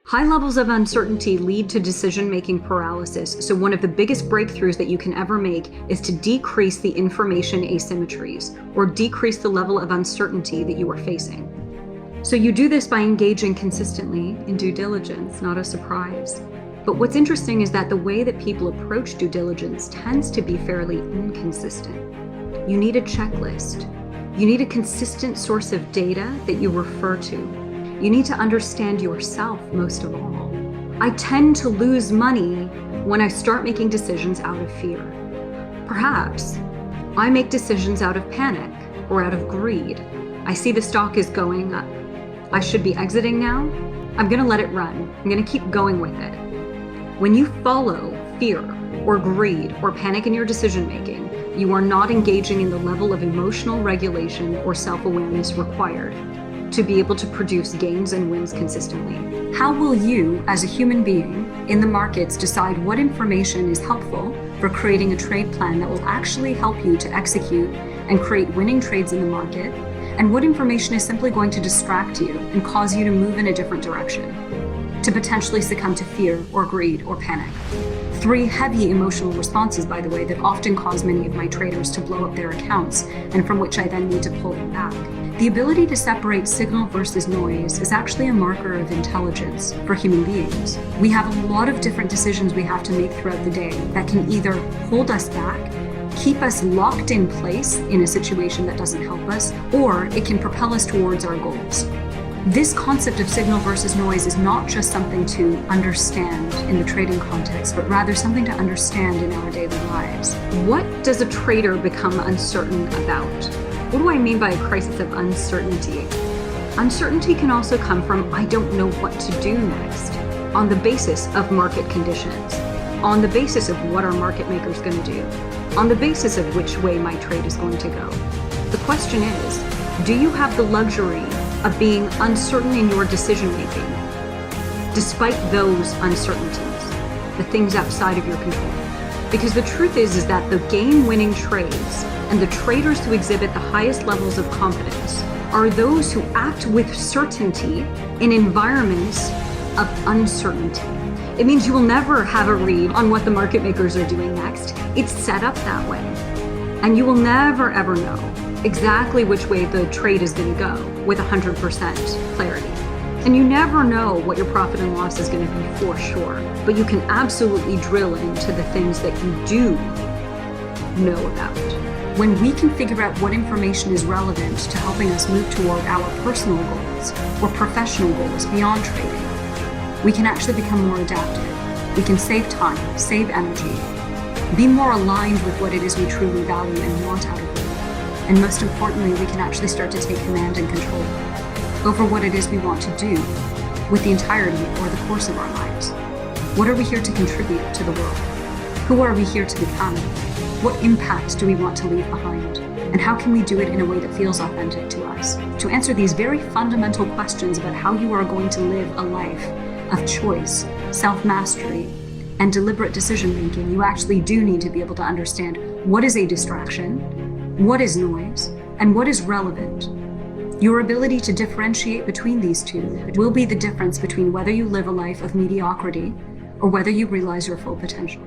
High levels of uncertainty lead to decision-making paralysis, so one of the biggest breakthroughs that you can ever make is to decrease the information asymmetries, or decrease the level of uncertainty that you are facing. So you do this by engaging consistently in due diligence, not a surprise. But what's interesting is that the way that people approach due diligence tends to be fairly inconsistent. You need a checklist. You need a consistent source of data that you refer to. You need to understand yourself most of all. I tend to lose money when I start making decisions out of fear. Perhaps I make decisions out of panic or out of greed. I see the stock is going up. I should be exiting now. I'm gonna let it run. I'm gonna keep going with it. When you follow fear or greed or panic in your decision making, you are not engaging in the level of emotional regulation or self-awareness required to be able to produce gains and wins consistently. How will you, as a human being in the markets, decide what information is helpful for creating a trade plan that will actually help you to execute and create winning trades in the market, and what information is simply going to distract you and cause you to move in a different direction, to potentially succumb to fear or greed or panic? 3 heavy emotional responses, by the way, that often cause many of my traders to blow up their accounts, and from which I then need to pull them back. The ability to separate signal versus noise is actually a marker of intelligence for human beings. We have a lot of different decisions we have to make throughout the day that can either hold us back, keep us locked in place in a situation that doesn't help us, or it can propel us towards our goals. This concept of signal versus noise is not just something to understand in the trading context, but rather something to understand in our daily lives. What does a trader become uncertain about? What do I mean by a crisis of uncertainty? Uncertainty can also come from I don't know what to do next, on the basis of market conditions, on the basis of what our market maker is going to do, on the basis of which way my trade is going to go. The question is, do you have the luxury of being uncertain in your decision making, despite those uncertainties, the things outside of your control? Because the truth is that the game-winning trades and the traders who exhibit the highest levels of confidence are those who act with certainty in environments of uncertainty. It means you will never have a read on what the market makers are doing next. It's set up that way. And you will never ever know exactly which way the trade is going to go with 100% clarity. And you never know what your profit and loss is going to be for sure, but you can absolutely drill into the things that you do know about. When we can figure out what information is relevant to helping us move toward our personal goals or professional goals beyond trading, we can actually become more adaptive. We can save time, save energy, be more aligned with what it is we truly value and want out of life. And most importantly, we can actually start to take command and control over what it is we want to do with the entirety or the course of our lives. What are we here to contribute to the world? Who are we here to become? What impact do we want to leave behind? And how can we do it in a way that feels authentic to us? To answer these very fundamental questions about how you are going to live a life of choice, self-mastery, and deliberate decision-making, you actually do need to be able to understand what is a distraction, what is noise, and what is relevant. Your ability to differentiate between these two will be the difference between whether you live a life of mediocrity or whether you realize your full potential.